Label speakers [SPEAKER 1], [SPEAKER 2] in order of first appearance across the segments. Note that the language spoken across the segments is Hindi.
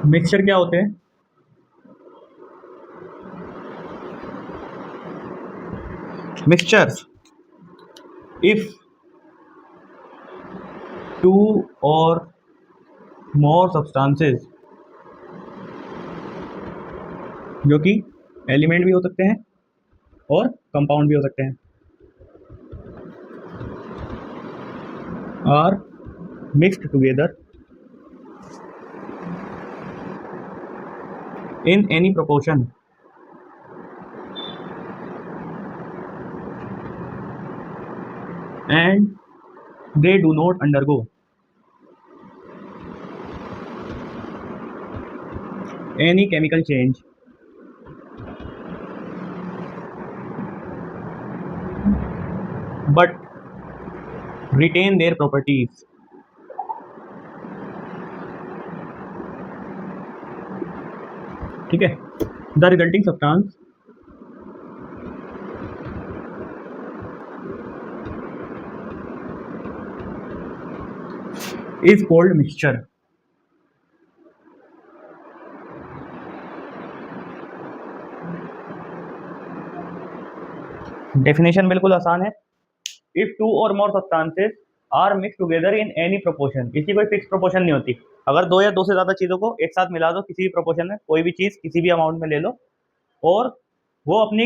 [SPEAKER 1] मिक्सचर क्या होते हैं? मिक्सचर्स, इफ टू और मोर सब्सटेंसेस, जो कि एलिमेंट भी हो सकते हैं और कंपाउंड भी हो सकते हैं, are mixed together in any proportion and they do not undergo any chemical change but retain their properties. ठीक है, the resulting substance is called mixture. Definition बिल्कुल आसान है। इफ टू और more substances are mix together in any proportion, इसकी कोई फिक्स प्रोपोर्शन नहीं होती। अगर दो या दो से ज्यादा चीजों को एक साथ मिला दो किसी भी प्रोपोर्शन में, कोई भी चीज किसी भी अमाउंट में ले लो, और वो अपनी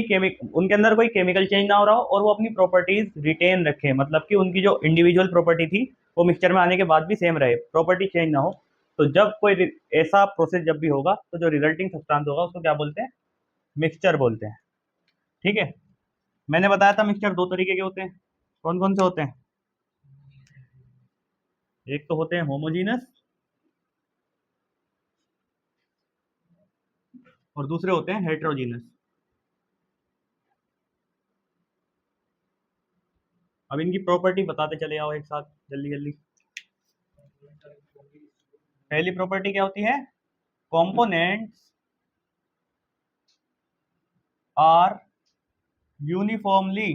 [SPEAKER 1] उनके अंदर कोई केमिकल चेंज ना हो रहा हो और वो अपनी प्रॉपर्टीज रिटेन रखें, मतलब कि उनकी जो इंडिविजुअल प्रॉपर्टी थी वो मिक्सचर में आने के बाद भी सेम रहे, प्रॉपर्टी चेंज ना हो, तो जब कोई ऐसा प्रोसेस जब भी होगा तो जो रिजल्टिंग सब्सटेंस होगा उसको क्या बोलते हैं? मिक्सचर बोलते हैं। ठीक है, मैंने बताया था मिक्सचर दो तरीके के होते हैं। कौन कौन से होते हैं? एक तो होते हैं होमोजीनस और दूसरे होते हैं हेट्रोजीनस। अब इनकी प्रॉपर्टी बताते चले आओ एक साथ, जल्दी जल्दी। पहली प्रॉपर्टी क्या होती है? Components are uniformly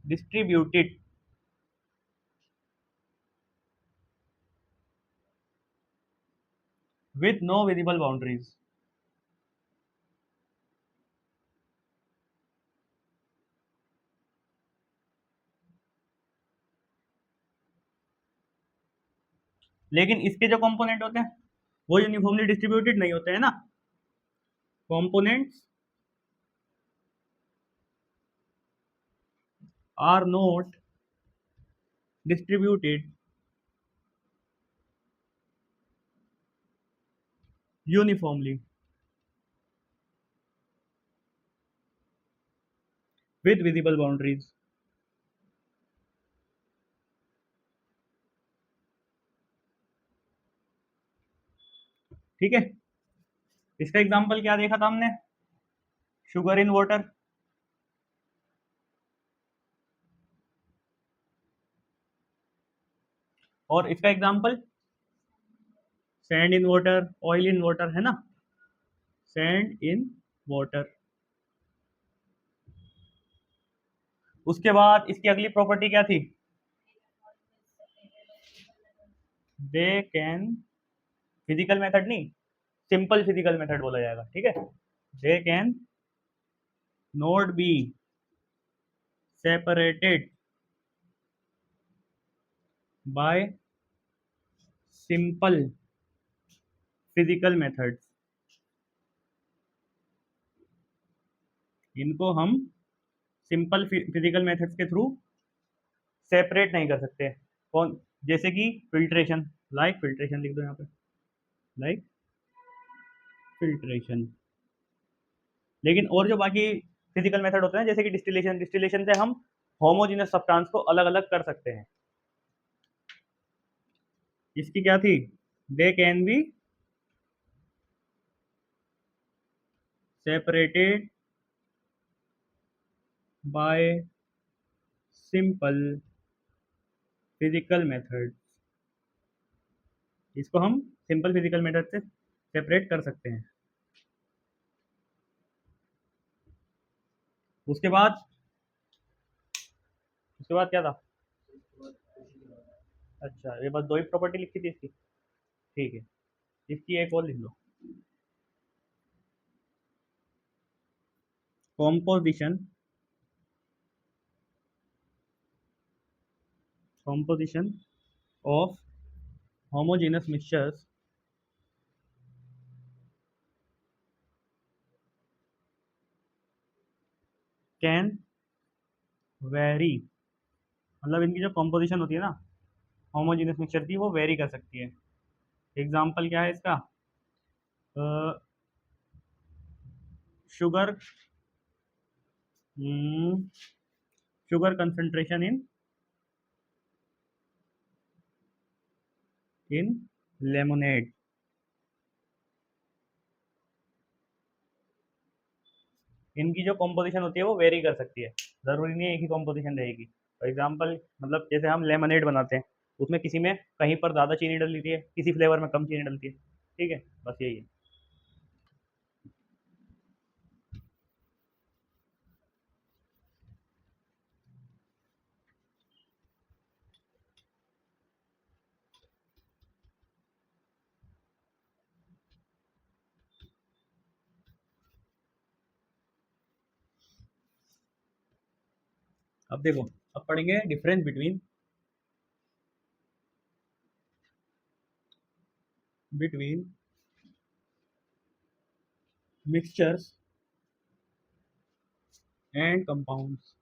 [SPEAKER 1] distributed with no visible boundaries। लेकिन इसके जो कंपोनेंट होते हैं वो यूनिफॉर्मली डिस्ट्रीब्यूटेड नहीं होते हैं ना। Components are not distributed uniformly with visible boundaries. ठीक है, इसका एग्जांपल क्या देखा था हमने? Sugar in water. और इसका example sand in water, oil in water, है ना। Sand in water. उसके बाद इसकी अगली प्रॉपर्टी क्या थी? दे कैन, फिजिकल मेथड नहीं, सिंपल फिजिकल मेथड बोला जाएगा। ठीक है, they can not be separated by simple physical methods। इनको हम सिंपल फिजिकल मेथड्स के थ्रू सेपरेट नहीं कर सकते। कौन? जैसे कि फिल्ट्रेशन, लाइक फिल्ट्रेशन लिख दो यहाँ पे, लाइक फिल्ट्रेशन। लेकिन और जो बाकी फिजिकल मेथड होते हैं जैसे कि डिस्टिलेशन, डिस्टिलेशन से हम होमोजीनस सब्सटेंस को अलग अलग कर सकते हैं। इसकी क्या थी? They can be separated bye simple physical method. इसको हम सिंपल फिजिकल मेथड से सेपरेट कर सकते हैं। उसके बाद, उसके बाद क्या था? अच्छा, ये बस दो ही प्रॉपर्टी लिखी थी इसकी। ठीक है, इसकी एक और लिख लो, composition composition of homogeneous mixtures can vary, मतलब इनकी जो कॉम्पोजिशन होती है ना होमोजेनियस मिक्सचर की, वो वेरी कर सकती है। एग्जाम्पल क्या है इसका? Sugar sugar concentration in lemonade, इनकी जो कॉम्पोजिशन होती है वो वेरी कर सकती है, ज़रूरी नहीं है एक ही कॉम्पोजिशन रहेगी। फॉर एग्जाम्पल, मतलब जैसे हम लेमनेड बनाते हैं, उसमें किसी में कहीं पर ज़्यादा चीनी डलती है, किसी फ्लेवर में कम चीनी डलती है। ठीक है, बस यही है। अब देखो, अब पढ़ेंगे difference between between mixtures and compounds.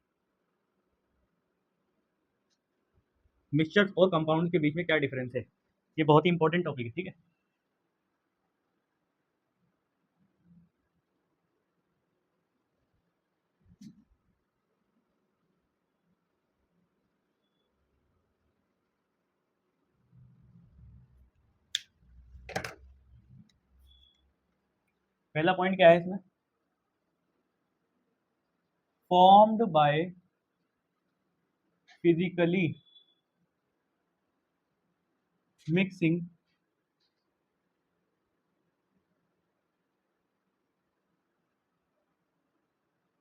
[SPEAKER 1] Mixtures और कंपाउंड के बीच में क्या डिफरेंस है, ये बहुत ही इंपॉर्टेंट टॉपिक है। ठीक है, पहला पॉइंट क्या है इसमें? Formed by physically mixing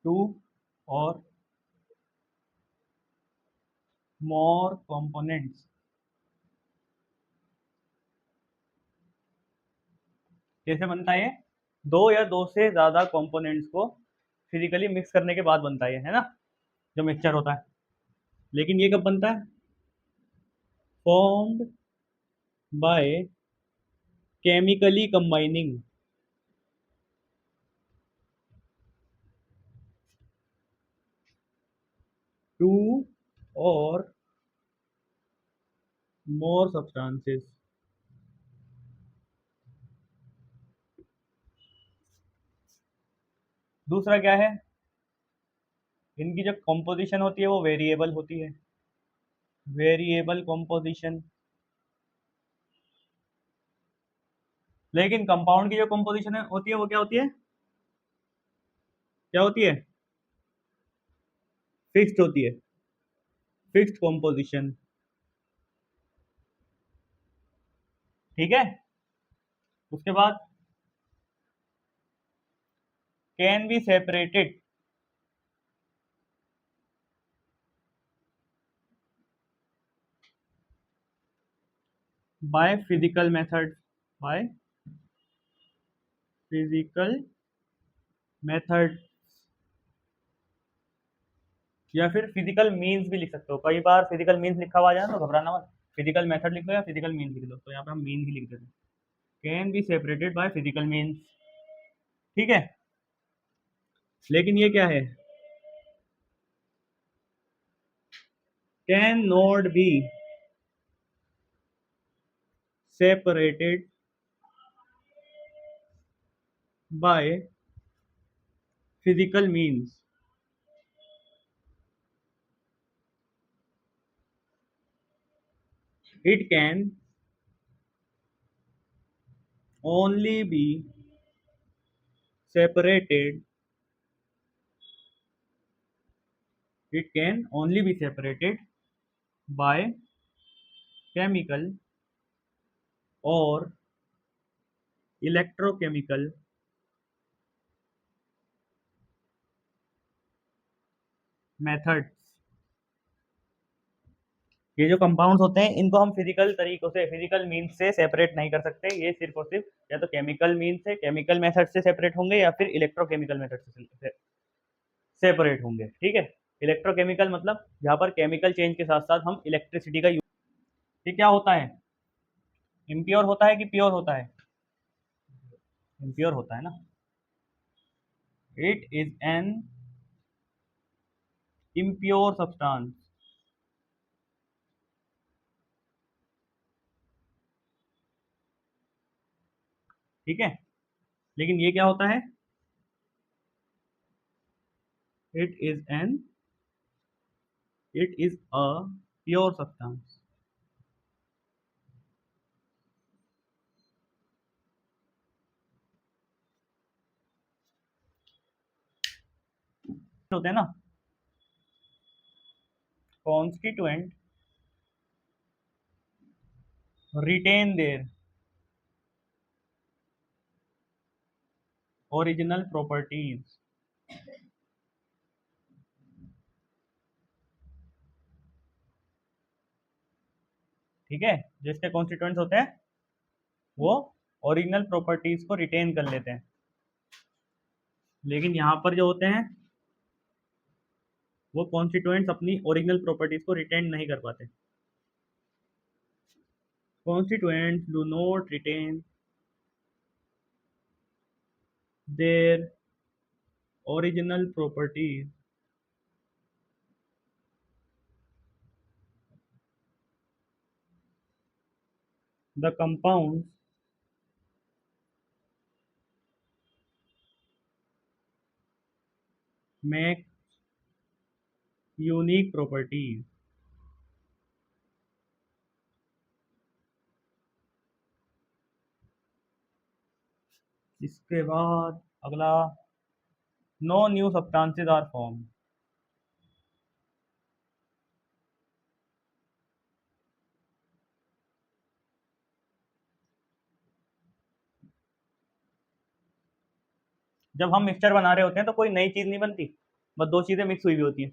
[SPEAKER 1] two और मोर कंपोनेंट्स। कैसे बनता है ये? दो या दो से ज्यादा कंपोनेंट्स को फिजिकली मिक्स करने के बाद बनता है ना, जो मिक्सचर होता है। लेकिन ये कब बनता है? Formed by chemically combining two और मोर सब्सटेंसेस। दूसरा क्या है? इनकी जो कंपोजिशन होती है वो वेरिएबल होती है, वेरिएबल कंपोजिशन। लेकिन कंपाउंड की जो कंपोजिशन होती है वो क्या होती है? क्या होती है? फिक्स्ड होती है, फिक्स्ड कंपोजिशन। ठीक है, उसके बाद can be separated by physical method, by physical method, या फिर फिजिकल मीन्स भी लिख सकते हो। कई बार फिजिकल मीन्स लिखा हुआ आ जाए ना तो घबराना मत, फिजिकल मेथड लिख लो या फिजिकल मीन्स लिख लो, तो यहाँ पे हम मीन ही लिख देते हैं। Can be separated by physical means. ठीक है, लेकिन ये क्या है? Can not be separated by physical means. It can only be separated, it can only be separated by chemical or electrochemical methods। ये जो कंपाउंड्स होते हैं इनको हम फिजिकल तरीकों से, फिजिकल मीन्स से सेपरेट नहीं कर सकते। ये सिर्फ और सिर्फ या तो केमिकल मीन्स से, केमिकल मेथड से सेपरेट होंगे या फिर इलेक्ट्रोकेमिकल मेथड से सेपरेट होंगे। ठीक है, इलेक्ट्रोकेमिकल मतलब जहाँ पर केमिकल चेंज के साथ साथ हम इलेक्ट्रिसिटी का यूज। ये क्या होता है, इम्प्योर होता है कि प्योर होता है? इम्प्योर होता है ना। It is an impure substance. ठीक है, लेकिन ये क्या होता है, it is an, it is a pure substance. होते हैं ना constituent retain their original properties. ठीक है, जिसके कॉन्स्टिट्यूएंट्स होते हैं वो ओरिजिनल प्रॉपर्टीज को रिटेन कर लेते हैं, लेकिन यहाँ पर जो होते हैं वो कॉन्स्टिट्यूएंट्स अपनी ओरिजिनल प्रॉपर्टीज को रिटेन नहीं कर पाते। Constituents do not retain their original properties the compounds make unique properties. इसके बाद अगला, no new substances are form. जब हम मिक्सचर बना रहे होते हैं तो कोई नई चीज़ नहीं बनती, बस दो चीज़ें मिक्स हुई हुई होती हैं।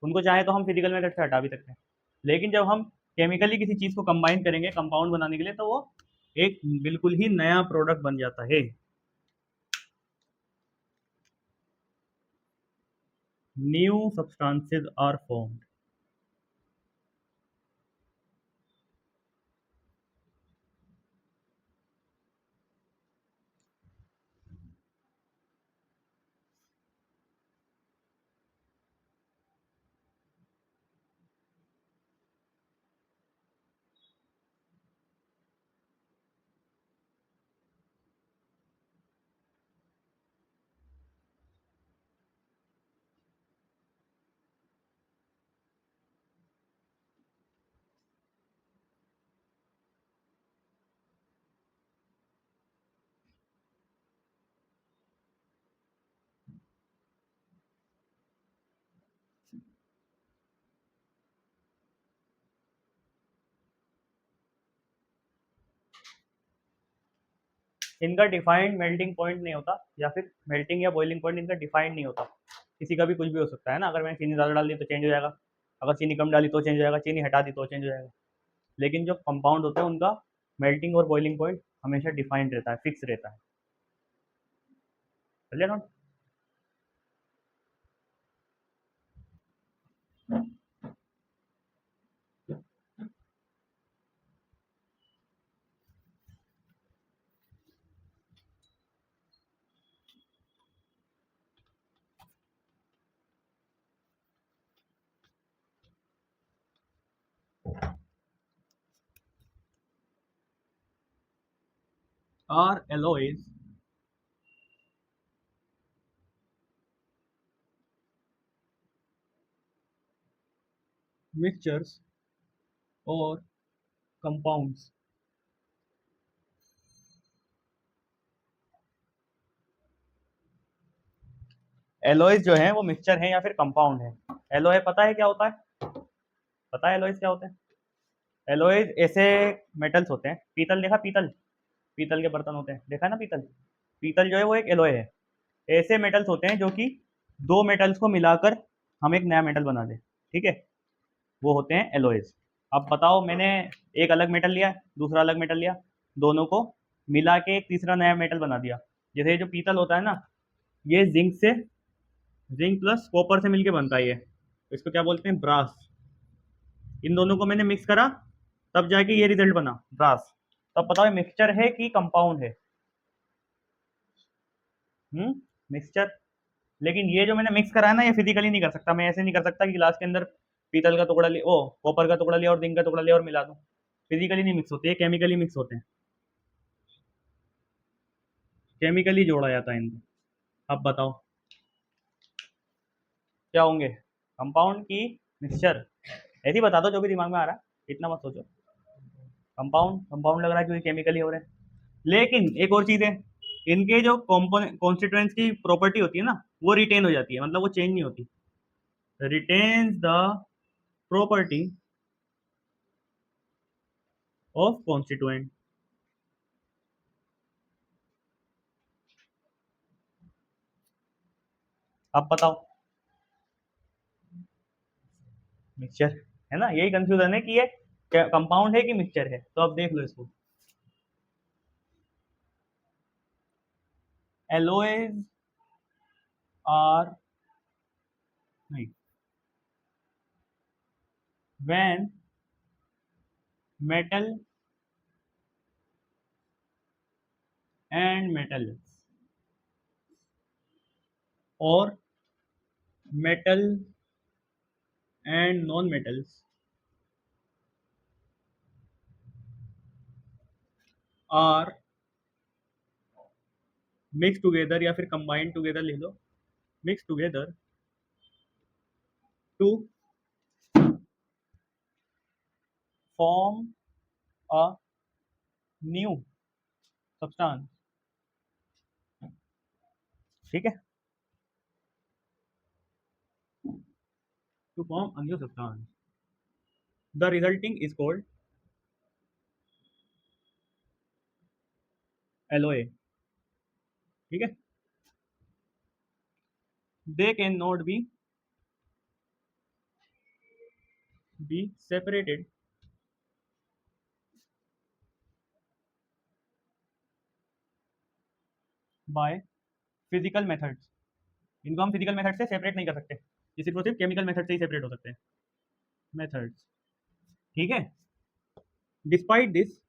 [SPEAKER 1] उनको चाहे तो हम फिजिकल मेथड से हटा भी सकते हैं, लेकिन जब हम केमिकली किसी चीज़ को कंबाइन करेंगे कंपाउंड बनाने के लिए तो वो एक बिल्कुल ही नया प्रोडक्ट बन जाता है। New substances are formed. इनका डिफाइंड मेल्टिंग पॉइंट नहीं होता, या फिर मेल्टिंग या बॉइलिंग पॉइंट इनका डिफाइंड नहीं होता। किसी का भी कुछ भी हो सकता है ना, अगर मैंने चीनी ज़्यादा डाल दी तो चेंज हो जाएगा, अगर चीनी कम डाली तो चेंज हो जाएगा, चीनी हटा दी तो चेंज हो जाएगा। लेकिन जो कंपाउंड होते हैं उनका मेल्टिंग और बॉइलिंग पॉइंट हमेशा डिफाइंड रहता है, फिक्स रहता है। चलिए नोट। आर एलोइज मिक्सचर्स और कंपाउंड्स। एलोइज जो है वो मिक्सचर है या फिर कंपाउंड है। एलोय पता है क्या होता है? पता है एलोइज क्या होते हैं? एलोइज ऐसे मेटल्स होते हैं, पीतल देखा, पीतल, पीतल के बर्तन होते हैं, देखा है ना पीतल, पीतल जो है वो एक एलोय है। ऐसे मेटल्स होते हैं जो कि दो मेटल्स को मिलाकर हम एक नया मेटल बना दें। ठीक है, वो होते हैं एलोइज। अब बताओ, मैंने एक अलग मेटल लिया, दूसरा अलग मेटल लिया, दोनों को मिला के एक तीसरा नया मेटल बना दिया। जैसे ये जो पीतल होता है ना, ये जिंक प्लस कॉपर से मिलके बनता है ये, तो इसको क्या बोलते हैं, ब्रास। इन दोनों को मैंने मिक्स करा, तब जाके ये रिजल्ट बना ब्रास। तब बताओ ये मिक्सचर है कि कंपाउंड है? मिक्सचर। लेकिन ये जो मैंने मिक्स करा है ना, ये फिजिकली नहीं कर सकता। मैं ऐसे नहीं कर सकता कि गिलास के अंदर पीतल का टुकड़ा लिया, ओ कॉपर का टुकड़ा लिया और जिंक का टुकड़ा लिया और मिला दूं। फिजिकली नहीं मिक्स होते, ये केमिकली मिक्स होते हैं, केमिकली जोड़ा जाता है इनको। अब बताओ क्या होंगे, कंपाउंड की मिक्सचर? ऐसे ही बता दो जो भी दिमाग में आ रहा है, इतना मत सोचो। कंपाउंड कंपाउंड लग रहा है क्योंकि केमिकली हो रहे हैं। लेकिन एक और चीज़ है, इनके जो कॉम्पोनेंट कॉन्स्टिट्यूएंट्स की प्रॉपर्टी होती है ना, वो रिटेन हो जाती है, मतलब वो चेंज नहीं होती। Retains the property of constituent. अब बताओ, मिक्सचर है ना, यही कंफ्यूजन है कि ये कंपाउंड है कि मिक्सचर है। तो अब देख लो इसको, एलोएज आर, नहीं, व्हेन मेटल एंड मेटल और metal and non metals are mix together, या फिर कंबाइंड टुगेदर लिख लो, mix together to form a new substance. ठीक है, to form a new substance, the resulting is called alloy. ठीक है, they can not be separated by physical methods. इनको हम फिजिकल मेथड से सेपरेट नहीं कर सकते, ये सिर्फ और सिर्फ केमिकल मेथड से ही सेपरेट हो सकते हैं, मेथड्स। ठीक है, despite this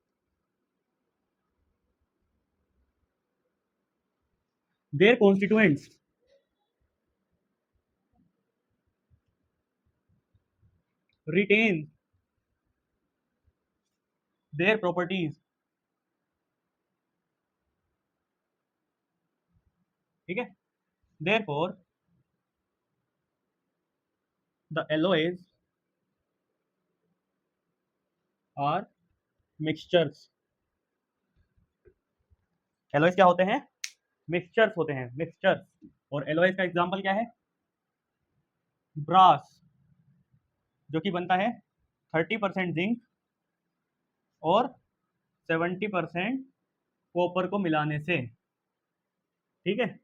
[SPEAKER 1] their constituents retain their properties. ठीक है, therefore the alloys are mixtures. Alloys क्या होते हैं, मिक्सचर्स होते हैं, मिक्सचर्स। और एलोएज का एग्जांपल क्या है, ब्रास, जो कि बनता है 30% जिंक और 70% कॉपर को मिलाने से। ठीक है,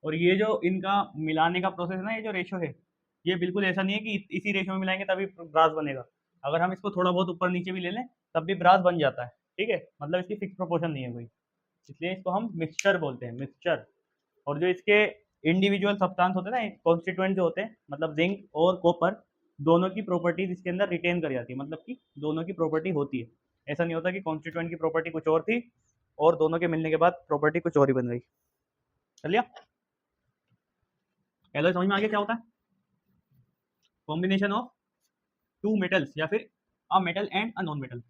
[SPEAKER 1] और ये जो इनका मिलाने का प्रोसेस है ना, ये जो रेशो है, ये बिल्कुल ऐसा नहीं है कि इसी रेशो में मिलाएंगे तभी ब्रास बनेगा। अगर हम इसको थोड़ा बहुत ऊपर नीचे भी ले लें तब भी ब्रास बन जाता है। ठीक है, मतलब इसकी फिक्स प्रोपोर्शन नहीं है कोई, इसलिए इसको हम मिक्सचर बोलते हैं, मिक्सचर। और जो इसके इंडिविजुअल सब्सटेंस होते हैं ना, कॉन्स्टिट्यूएंट जो होते हैं, मतलब जिंक और कॉपर, दोनों की प्रॉपर्टीज इसके अंदर रिटेन कर जाती है, मतलब कि दोनों की प्रॉपर्टी होती है। ऐसा नहीं होता कि कॉन्स्टिट्यूएंट की प्रॉपर्टी कुछ और थी और दोनों के मिलने के बाद प्रॉपर्टी कुछ और ही बन गई। चलिए, एलॉय समझ में आ गया क्या होता है, कॉम्बिनेशन ऑफ टू मेटल्स या फिर a metal and a non metal.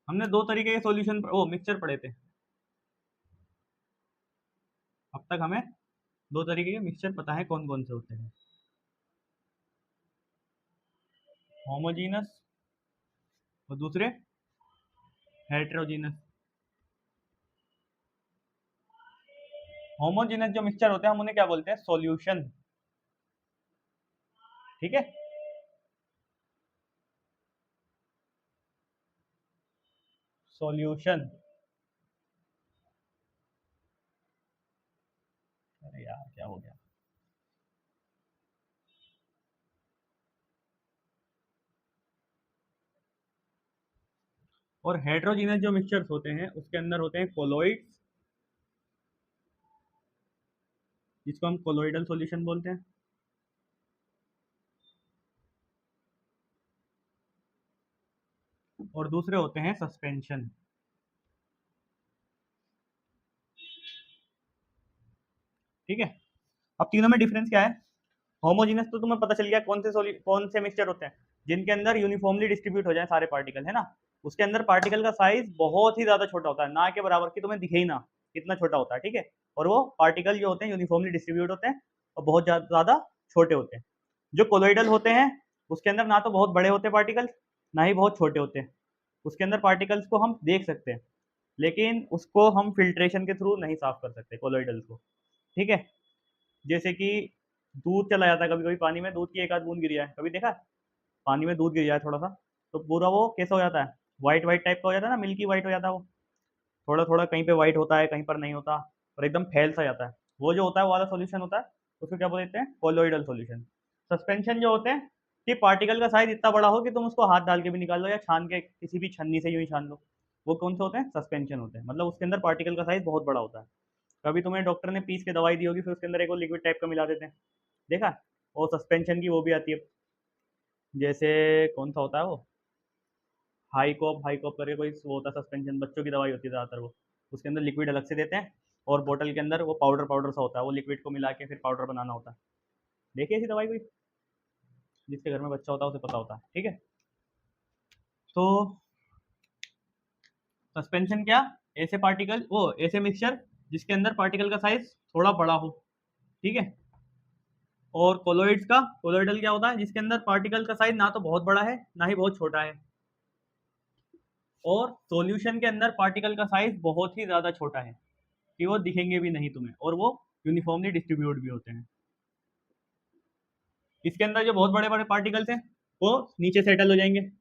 [SPEAKER 1] हमने दो तरीके के सॉल्यूशन वो मिक्सचर पढ़े थे, अब तक हमें दो तरीके के मिक्सचर पता है कौन कौन से होते हैं, होमोजीनस और दूसरे हेट्रोजीनस। होमोजीनस जो मिक्सचर होते हैं हम उन्हें क्या बोलते हैं, सॉल्यूशन। ठीक है, सॉल्यूशन। अरे यार क्या हो गया। और हेट्रोजीनियस जो मिक्सचर्स होते हैं उसके अंदर होते हैं कोलोइड्स, जिसको हम कोलोइडल सॉल्यूशन बोलते हैं। और दूसरे होते हैं सस्पेंशन। ठीक है। अब तीनों में डिफरेंस क्या है? होमोजीनस तो तुम्हें पता चल गया कौन से मिक्सचर होते हैं जिनके अंदर यूनिफॉर्मली डिस्ट्रीब्यूट हो जाए सारे पार्टिकल, है ना। उसके अंदर पार्टिकल का साइज बहुत ही ज्यादा छोटा होता है, ना के बराबर की तुम्हें दिखे ही ना कितना छोटा होता है। ठीक है। और वो पार्टिकल जो होते हैं यूनिफॉर्मली डिस्ट्रीब्यूट होते हैं और बहुत ज्यादा छोटे होते हैं। जो कोलोइडल होते हैं उसके अंदर ना तो बहुत बड़े होते पार्टिकल, ना ही बहुत छोटे होते हैं। उसके अंदर पार्टिकल्स को हम देख सकते हैं लेकिन उसको हम फिल्ट्रेशन के थ्रू नहीं साफ कर सकते कोलोइडल्स को। ठीक है। जैसे कि दूध चला जाता है कभी कभी पानी में, दूध की एक आध बूंद गिर जाए, कभी देखा है? पानी में दूध गिर जाए थोड़ा सा तो पूरा वो कैसा हो जाता है, वाइट वाइट टाइप का हो जाता है ना, मिल्की वाइट हो जाता है वो। थोड़ा थोड़ा कहीं पे वाइट होता है कहीं पर नहीं होता और एकदम फैल सा जाता है। वो जो होता है वो वाला सॉल्यूशन होता है, उसको क्या बोलते हैं? Colloidal solution. सस्पेंशन जो होते हैं कि पार्टिकल का साइज इतना बड़ा हो कि तुम उसको हाथ डाल के भी निकाल लो या छान के किसी भी छन्नी से यूं ही छान लो, वो कौन से होते हैं? सस्पेंशन होते हैं। मतलब उसके अंदर पार्टिकल का साइज बहुत बड़ा होता है। कभी तुम्हें डॉक्टर ने पीस के दवाई दी होगी फिर उसके अंदर एक लिक्विड टाइप का मिला देते हैं, देखा? वो सस्पेंशन की वो भी आती है। जैसे कौन सा होता है वो, हाई कॉप करके कोई वो होता है सस्पेंशन, बच्चों की दवाई होती है ज़्यादातर वो। उसके अंदर लिक्विड अलग से देते हैं और बोतल के अंदर वो पाउडर पाउडर सा होता है, वो लिक्विड को मिला के फिर पाउडर बनाना होता है। देखिए ऐसी दवाई कोई, जिसके घर में बच्चा होता है उसे पता होता है। ठीक है। तो सस्पेंशन क्या, ऐसे पार्टिकल वो ऐसे मिक्सचर जिसके अंदर पार्टिकल का साइज थोड़ा बड़ा हो। ठीक है। और कोलोइड्स का, कोलोइडल क्या होता है? जिसके अंदर पार्टिकल का साइज ना तो बहुत बड़ा है ना ही बहुत छोटा है। और सॉल्यूशन के अंदर पार्टिकल का साइज बहुत ही ज़्यादा छोटा है कि वो दिखेंगे भी नहीं तुम्हें, और वो यूनिफॉर्मली डिस्ट्रीब्यूट भी होते हैं। इसके अंदर जो बहुत बड़े बड़े पार्टिकल्स हैं वो नीचे सेटल हो जाएंगे।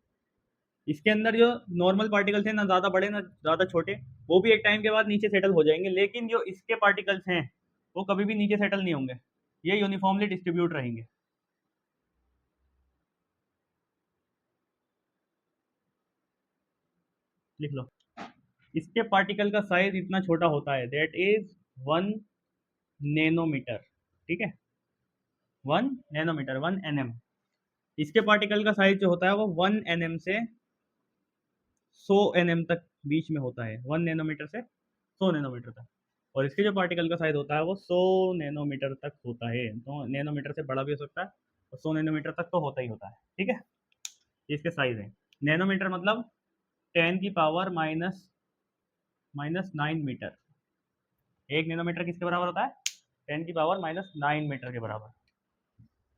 [SPEAKER 1] इसके अंदर जो नॉर्मल पार्टिकल्स हैं, ना ज़्यादा बड़े ना ज़्यादा छोटे, वो भी एक टाइम के बाद नीचे सेटल हो जाएंगे। लेकिन जो इसके पार्टिकल्स हैं वो कभी भी नीचे सेटल नहीं होंगे, ये यूनिफॉर्मली डिस्ट्रीब्यूट रहेंगे। लिख लो। इसके पार्टिकल का साइज इतना छोटा होता है, दैट इज 1 नैनोमीटर। ठीक है। 1 नैनोमीटर, 1 nm। इसके पार्टिकल का साइज जो होता है वो 1 nm से 100 nm तक बीच में होता है, 1 नैनोमीटर से 100 नैनोमीटर तक। और इसके जो पार्टिकल का साइज होता है वो 100 नैनोमीटर तक होता है। तो नैनोमीटर से बड़ा भी हो सकता है और 100 नैनोमीटर तक तो होता ही होता है। ठीक है। ये इसके साइज है। नैनोमीटर मतलब 10⁻⁻⁹ मीटर। 1 नैनोमीटर किसके बराबर होता है? 10⁻⁹ मीटर के बराबर।